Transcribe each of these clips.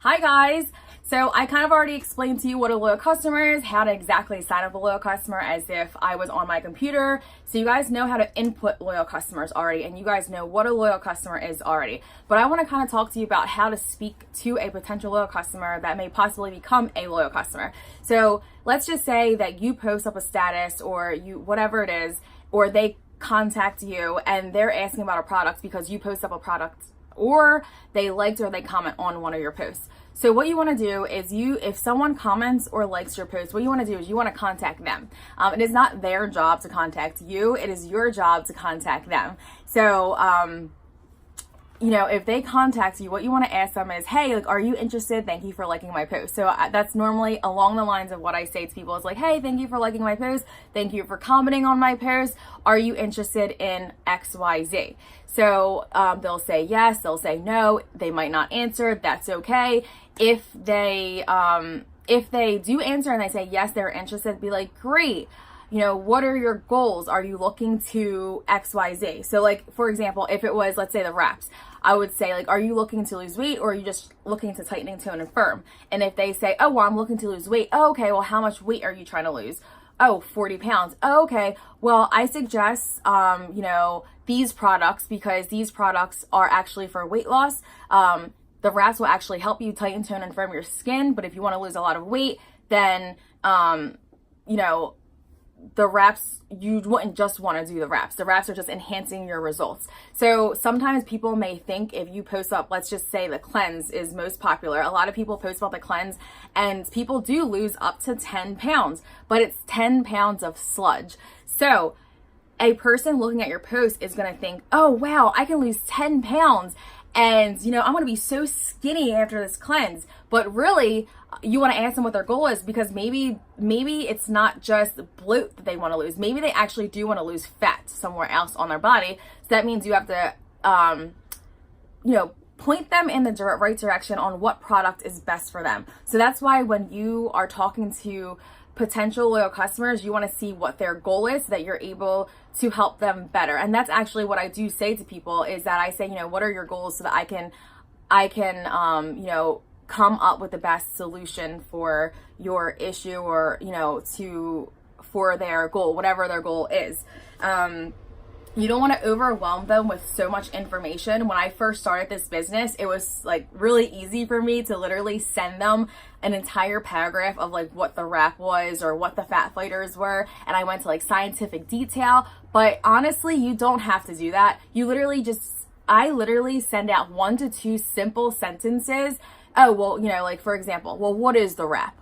Hi guys! So I kind of already explained to you what a loyal customer is, how to exactly sign up a loyal customer as if I was on my computer. So you guys know how to input loyal customers already, and you guys know what a loyal customer is already. But I want to kind of talk to you about how to speak to a potential loyal customer that may possibly become a loyal customer. So let's just say that you post up a status or whatever it is, or they contact you and they're asking about a product because you post up a product, or they liked or they comment on one of your posts. So what you want to do is if someone comments or likes your post, what you want to do is you want to contact them. It is not their job to contact you. It is your job to contact them. So, if they contact you, what you want to ask them is, hey, are you interested? Thank you for liking my post. So that's normally along the lines of what I say to people. It's like, hey, thank you for liking my post. Thank you for commenting on my post. Are you interested in XYZ? So they'll say yes, they'll say no. They might not answer. That's okay. If they do answer and they say yes, they're interested, be like, great. What are your goals? Are you looking to XYZ? So for example, if it was, let's say the wraps, I would say are you looking to lose weight, or are you just looking to tightening, tone, and firm? And if they say, oh, well, I'm looking to lose weight. Oh, okay. Well, how much weight are you trying to lose? Oh, 40 pounds. Oh, okay. Well, I suggest, these products, because these products are actually for weight loss. The wraps will actually help you tighten, tone, and firm your skin. But if you want to lose a lot of weight, then, the wraps, you wouldn't just want to do the wraps. The wraps are just enhancing your results. So sometimes people may think if you post up, let's just say the cleanse is most popular. A lot of people post about the cleanse and people do lose up to 10 pounds, but it's 10 pounds of sludge. So a person looking at your post is going to think, oh, wow, I can lose 10 pounds. And, I'm going to be so skinny after this cleanse. But really, you want to ask them what their goal is, because maybe it's not just bloat that they want to lose. Maybe they actually do want to lose fat somewhere else on their body. So that means you have to, point them in the right direction on what product is best for them. So that's why when you are talking to potential loyal customers, you want to see what their goal is so that you're able to help them better. And that's actually what I do say to people, is that I say, what are your goals, so that I can come up with the best solution for your issue, or, for their goal, whatever their goal is. You don't want to overwhelm them with so much information. When I first started this business, it was really easy for me to literally send them an entire paragraph of what the wrap was or what the fat fighters were. And I went to scientific detail, but honestly, you don't have to do that. I literally send out 1 to 2 simple sentences. Oh, well, for example, well, what is the wrap?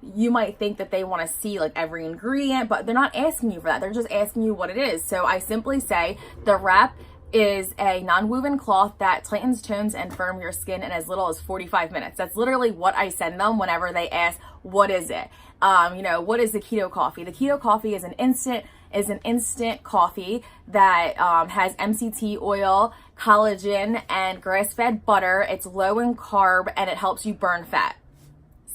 You might think that they want to see every ingredient, but they're not asking you for that. They're just asking you what it is. So I simply say the wrap is a non-woven cloth that tightens, tones, and firm your skin in as little as 45 minutes. That's literally what I send them whenever they ask, what is it? What is the keto coffee? The keto coffee is an instant coffee that has MCT oil, collagen, and grass-fed butter. It's low in carb, and it helps you burn fat.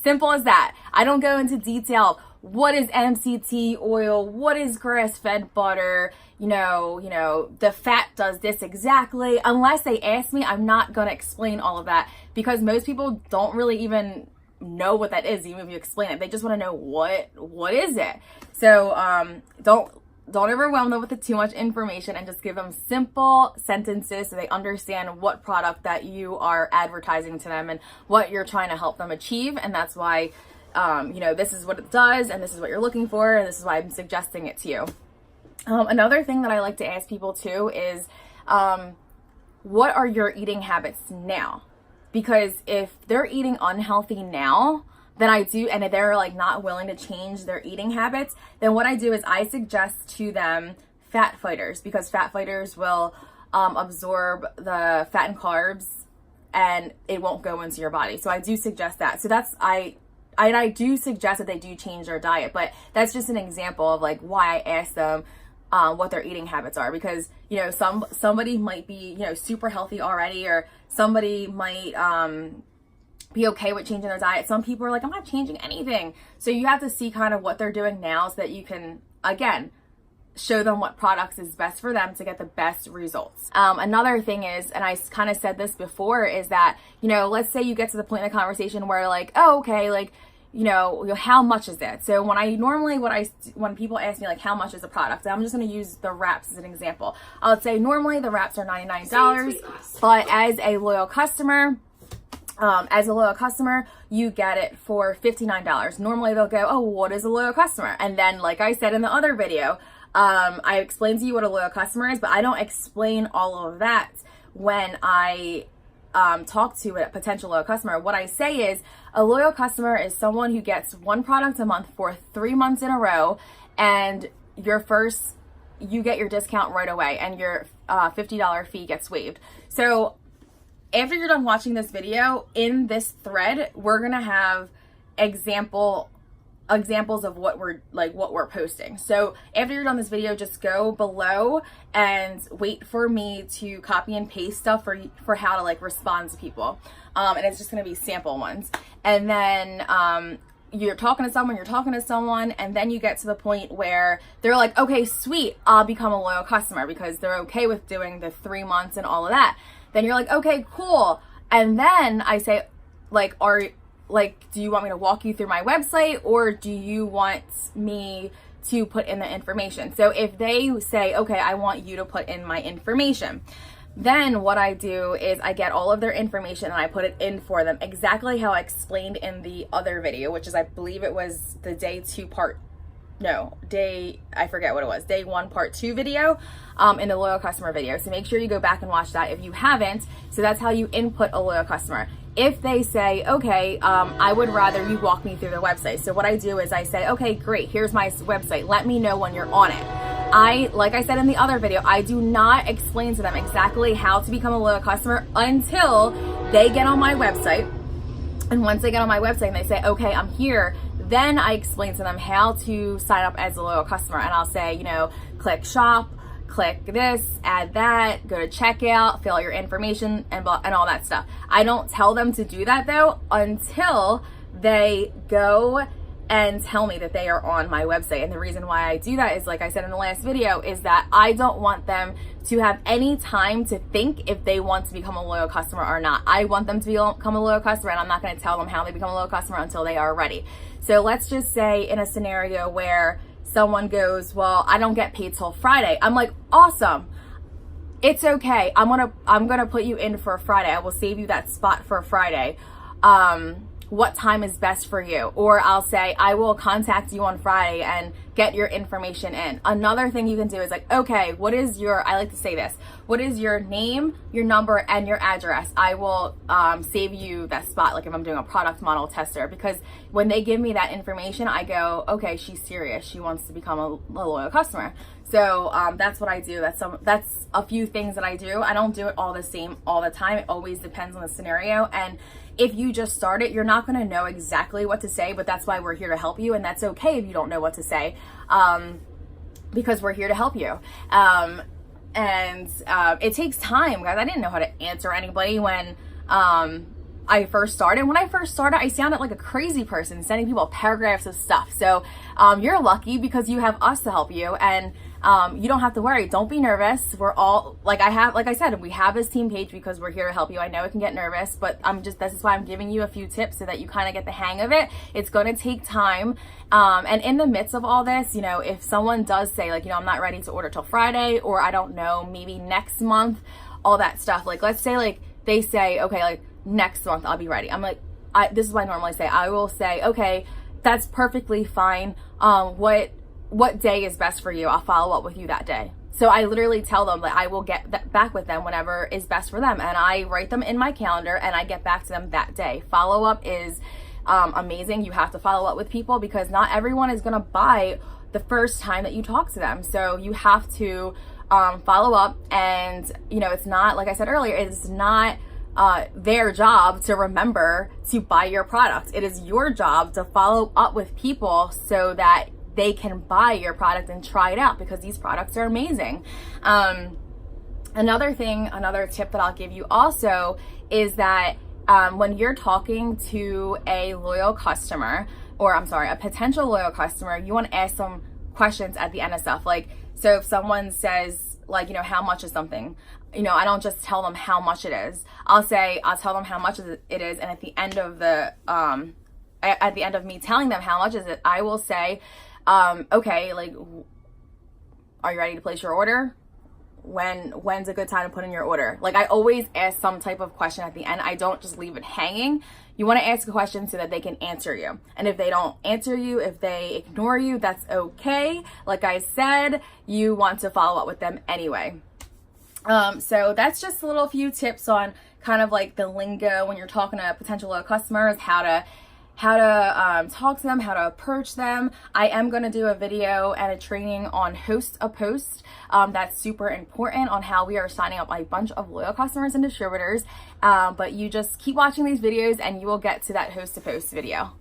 Simple as that. I don't go into detail. What is MCT oil? What is grass-fed butter? The fat does this exactly. Unless they ask me, I'm not going to explain all of that, because most people don't really even know what that is, even if you explain it. They just want to know what is it. So don't overwhelm them with too much information, and just give them simple sentences so they understand what product that you are advertising to them and what you're trying to help them achieve. And that's why, this is what it does, and this is what you're looking for, and this is why I'm suggesting it to you. Another thing that I like to ask people too is, what are your eating habits now? Because if they're eating unhealthy now, then I do, and if they're not willing to change their eating habits, then what I do is I suggest to them fat fighters, because fat fighters will absorb the fat and carbs, and it won't go into your body. So I do suggest that. So I do suggest that they do change their diet, but that's just an example of why I ask them what their eating habits are, because somebody might be super healthy already, or somebody might be okay with changing their diet. Some people are I'm not changing anything. So you have to see kind of what they're doing now, so that you can, again, show them what products is best for them to get the best results. Another thing is, and I kind of said this before, is that, you know, let's say you get to the point in the conversation where like, oh, okay, like, you know, how much is it? So when people ask me like, how much is a product, I'm just going to use the wraps as an example. I would say normally the wraps are $99, but as a loyal customer, you get it for $59. Normally they'll go, oh, what is a loyal customer? And then, like I said in the other video, I explained to you what a loyal customer is, but I don't explain all of that when I talk to a potential loyal customer. What I say is a loyal customer is someone who gets one product a month for 3 months in a row, and you get your discount right away, and your $50 fee gets waived. So after you're done watching this video, in this thread, we're gonna have examples of what we're posting. So after you're done this video, just go below and wait for me to copy and paste stuff for how to like respond to people. And it's just gonna be sample ones. And then you're talking to someone, and then you get to the point where they're like, okay, sweet, I'll become a loyal customer, because they're okay with doing the 3 months and all of that. Then you're like, okay, cool. And then I say, do you want me to walk you through my website, or do you want me to put in the information? So if they say, okay, I want you to put in my information, then what I do is I get all of their information and I put it in for them exactly how I explained in the other video, which is, I believe it was the day 1 part 2 video in the loyal customer video. So make sure you go back and watch that if you haven't. So that's how you input a loyal customer. If they say, okay, I would rather you walk me through the website. So what I do is I say, okay, great, here's my website. Let me know when you're on it. Like I said in the other video, I do not explain to them exactly how to become a loyal customer until they get on my website. And once they get on my website and they say, okay, I'm here, then I explain to them how to sign up as a loyal customer. And I'll say, you know, click shop, click this, add that, go to checkout, fill out your information, and all that stuff. I don't tell them to do that though until they go and tell me that they are on my website. And the reason why I do that is, like I said in the last video, is that I don't want them to have any time to think if they want to become a loyal customer or not. I want them to become a loyal customer, and I'm not going to tell them how they become a loyal customer until they are ready. So let's just say in a scenario where someone goes, well, I don't get paid till Friday. I'm like, awesome. It's okay. I'm gonna put you in for Friday. I will save you that spot for Friday. What time is best for you? Or I'll say, I will contact you on Friday and get your information in. Another thing you can do is like, okay, I like to say this, what is your name, your number, and your address? I will save you that spot, like if I'm doing a product model tester, because when they give me that information, I go, okay, she's serious. She wants to become a loyal customer. So that's what I do. That's a few things that I do. I don't do it all the same all the time. It always depends on the scenario. And if you just start it, you're not going to know exactly what to say, but that's why we're here to help you. And that's okay if you don't know what to say, because we're here to help you. And it takes time, guys. I didn't know how to answer anybody when I first started. When I first started, I sounded like a crazy person sending people paragraphs of stuff. So you're lucky because you have us to help you, and you don't have to worry. Don't be nervous. We're all, like I said, we have this team page because we're here to help you. I know it can get nervous, but this is why I'm giving you a few tips so that you kind of get the hang of it. It's going to take time. And in the midst of all this, you know, if someone does say like, you know, I'm not ready to order till Friday, or I don't know, maybe next month, all that stuff. Like, let's say like they say, okay, like next month I'll be ready. I'm like, this is what I normally say. I will say, okay, that's perfectly fine. What day is best for you? I'll follow up with you that day. So I literally tell them that I will get back with them whenever is best for them. And I write them in my calendar and I get back to them that day. Follow up is amazing. You have to follow up with people because not everyone is going to buy the first time that you talk to them. So you have to follow up. And, you know, it's not, like I said earlier, it's not their job to remember to buy your product. It is your job to follow up with people so that they can buy your product and try it out, because these products are amazing. Another tip that I'll give you also is that when you're talking to a potential loyal customer, you want to ask them questions at the end of stuff. Like, so if someone says, like, you know, how much is something, you know, I don't just tell them how much it is. I'll tell them how much it is, and at the end of me telling them how much is it, I will say, okay, like, are you ready to place your order? When's a good time to put in your order? Like, I always ask some type of question at the end. I don't just leave it hanging. You want to ask a question so that they can answer you. And if they don't answer you, if they ignore you, that's okay. Like I said, you want to follow up with them anyway. So that's just a little few tips on kind of like the lingo when you're talking to potential customers, how to talk to them, how to approach them. I am going to do a video and a training on host a post. That's super important on how we are signing up a bunch of loyal customers and distributors. But you just keep watching these videos and you will get to that host a post video.